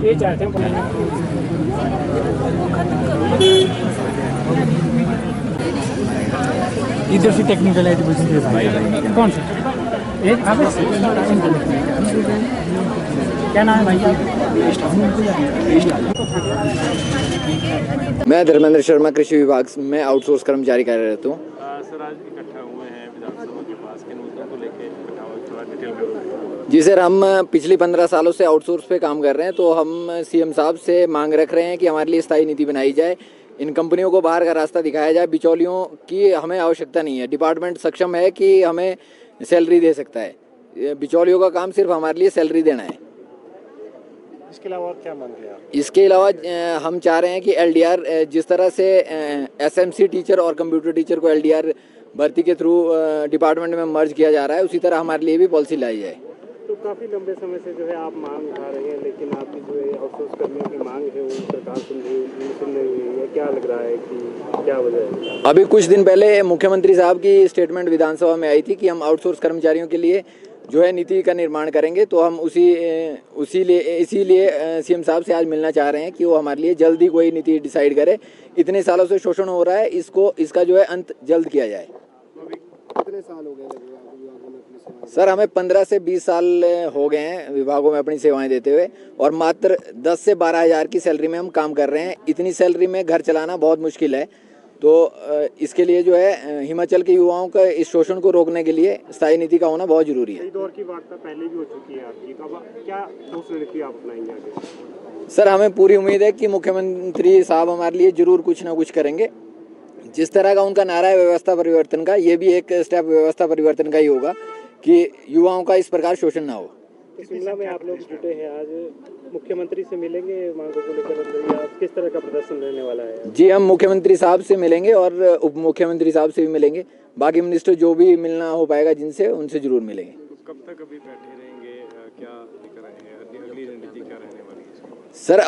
ये चाहते हैं। इधर से टेक्निकल एजुकेशन कौन सा एक क्या नाम है भाई? मैं धर्मेंद्र शर्मा, कृषि विभाग में आउटसोर्स कर्मचारी कार्यरत हूँ। सर आज इकट्ठा हुए हैं विधानसभा के पास, किन मुद्दों को लेके इकट्ठा हुए, थोड़ा डिटेल में बताइए। जी सर, हम पिछली 15 सालों से आउटसोर्स पे काम कर रहे हैं, तो हम सीएम साहब से मांग रख रहे हैं कि हमारे लिए स्थायी नीति बनाई जाए, इन कंपनियों को बाहर का रास्ता दिखाया जाए। बिचौलियों की हमें आवश्यकता नहीं है, डिपार्टमेंट सक्षम है कि हमें सैलरी दे सकता है। बिचौलियों का काम सिर्फ हमारे लिए सैलरी देना है। इसके अलावा और क्या मांग रहे हैं आप? इसके अलावा हम चाह रहे हैं कि एलडीआर, जिस तरह से एसएमसी टीचर और कंप्यूटर टीचर को एलडीआर भर्ती के थ्रू डिपार्टमेंट में मर्ज किया जा रहा है, उसी तरह हमारे लिए भी पॉलिसी लाई जाए। तो काफ़ी लंबे समय से जो है आप मांग उठा रहे हैं, लेकिन आपकी जो है आउटसोर्स कर्मियों की मांग है वो सरकार सुन रही है। क्या लग रहा है कि क्या वजह है? अभी कुछ दिन पहले मुख्यमंत्री साहब की स्टेटमेंट विधानसभा में आई थी कि हम आउटसोर्स कर्मचारियों के लिए जो है नीति का निर्माण करेंगे, तो हम इसीलिए सीएम साहब से आज मिलना चाह रहे हैं कि वो हमारे लिए जल्दी कोई नीति डिसाइड करे। इतने सालों से शोषण हो रहा है, इसका जो है अंत जल्द किया जाए। कितने साल हो गए विभागों में अपनी सेवाएं? सर, हमें 15 से 20 साल हो गए हैं विभागों में अपनी सेवाएं देते हुए, और मात्र 10 से 12 हज़ार की सैलरी में हम काम कर रहे हैं। इतनी सैलरी में घर चलाना बहुत मुश्किल है, तो इसके लिए जो है हिमाचल के युवाओं का इस शोषण को रोकने के लिए स्थायी नीति का होना बहुत जरूरी है। कई दौर की वार्ता पहले भी हो चुकी है आपकी, तो अब क्या ठोस नीति आप अपनाएंगे आगे? सर, हमें पूरी उम्मीद है कि मुख्यमंत्री साहब हमारे लिए जरूर कुछ ना कुछ करेंगे। जिस तरह का उनका नारा है व्यवस्था परिवर्तन का, ये भी एक स्टेप व्यवस्था परिवर्तन का ही होगा कि युवाओं का इस प्रकार शोषण ना हो। तो शिमला में आप लोग जुटे हैं, आज मुख्यमंत्री से मिलेंगे मांगों को लेकर, या किस तरह का प्रदर्शन रहने वाला है? जी, हम मुख्यमंत्री साहब से मिलेंगे और उप मुख्यमंत्री साहब से भी मिलेंगे। बाकी मिनिस्टर जो भी मिलना हो पाएगा जिनसे, उनसे जरूर मिलेंगे। तो कब तक अभी बैठे रहेंगे, क्या लेकर आए हैं, अगली रणनीति क्या रहने वाली है? सर,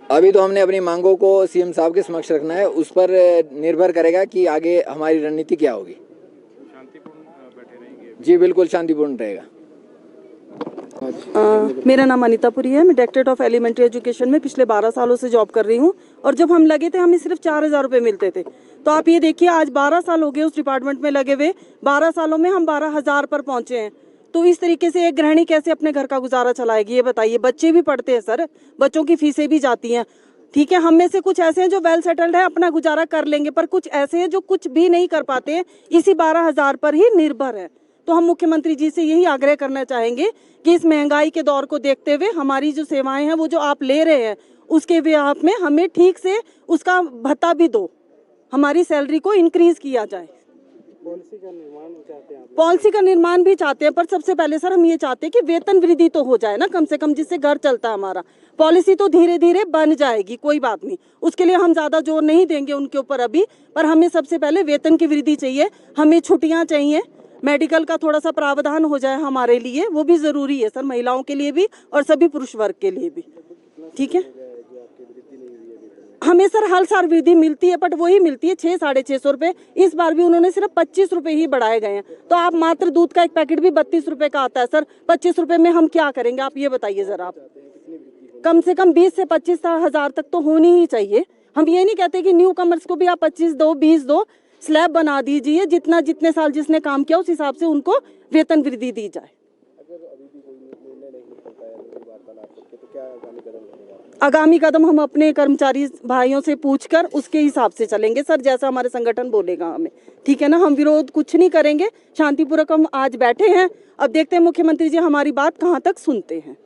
अभी तो हमने अपनी मांगों को सीएम साहब के समक्ष रखना है, उस पर निर्भर करेगा कि आगे हमारी रणनीति क्या होगी। शांतिपूर्ण बैठे रहेंगे? जी बिल्कुल, शांतिपूर्ण रहेगा। मेरा नाम अनीता पुरी है। मैं डायरेक्टरेट ऑफ एलिमेंट्री एजुकेशन में पिछले 12 सालों से जॉब कर रही हूँ, और जब हम लगे थे हमें सिर्फ 4,000 रुपये मिलते थे। तो आप ये देखिए, आज 12 साल हो गए उस डिपार्टमेंट में लगे हुए, 12 सालों में हम 12,000 पर पहुंचे हैं। तो इस तरीके से एक गृहिणी कैसे अपने घर का गुजारा चलाएगी, ये बताइए। बच्चे भी पढ़ते हैं सर, बच्चों की फीसें भी जाती हैं। ठीक है, हम में से कुछ ऐसे हैं जो वेल सेटल्ड है, अपना गुजारा कर लेंगे, पर कुछ ऐसे हैं जो कुछ भी नहीं कर पाते हैं, इसी 12,000 पर ही निर्भर है। तो हम मुख्यमंत्री जी से यही आग्रह करना चाहेंगे कि इस महंगाई के दौर को देखते हुए हमारी जो सेवाएं हैं वो जो आप ले रहे हैं, उसके ब्याह में हमें ठीक से उसका भत्ता भी दो, हमारी सैलरी को इंक्रीज किया जाए। पॉलिसी का निर्माण चाहते हैं आप? पॉलिसी का निर्माण भी चाहते हैं, पर सबसे पहले सर हम ये चाहते हैं कि वेतन वृद्धि तो हो जाए ना, कम से कम, जिससे घर चलता है हमारा। पॉलिसी तो धीरे धीरे बन जाएगी, कोई बात नहीं, उसके लिए हम ज़्यादा जोर नहीं देंगे उनके ऊपर अभी, पर हमें सबसे पहले वेतन की वृद्धि चाहिए, हमें छुट्टियाँ चाहिए, मेडिकल का थोड़ा सा प्रावधान हो जाए हमारे लिए, वो भी ज़रूरी है सर, महिलाओं के लिए भी और सभी पुरुष वर्ग के लिए भी। ठीक है, हमें सर हर साल वृद्धि मिलती है, बट वही मिलती है 600-650 रुपये। इस बार भी उन्होंने सिर्फ 25 रुपये ही बढ़ाए गए हैं। तो आप मात्र दूध का एक पैकेट भी 32 रुपये का आता है सर, 25 रुपये में हम क्या करेंगे, आप ये बताइए ज़रा। आप कम से कम 20 से 25 हज़ार तक तो होनी ही चाहिए। हम ये नहीं कहते कि न्यू कमर्स को भी आप 25 दो, 20 दो, स्लैब बना दीजिए, जितने साल जिसने काम किया उस हिसाब से उनको वेतन वृद्धि दी जाए। आगामी कदम हम अपने कर्मचारी भाइयों से पूछकर उसके हिसाब से चलेंगे सर, जैसा हमारे संगठन बोलेगा हमें। ठीक है ना, हम विरोध कुछ नहीं करेंगे, शांतिपूर्वक हम आज बैठे हैं। अब देखते हैं मुख्यमंत्री जी हमारी बात कहाँ तक सुनते हैं।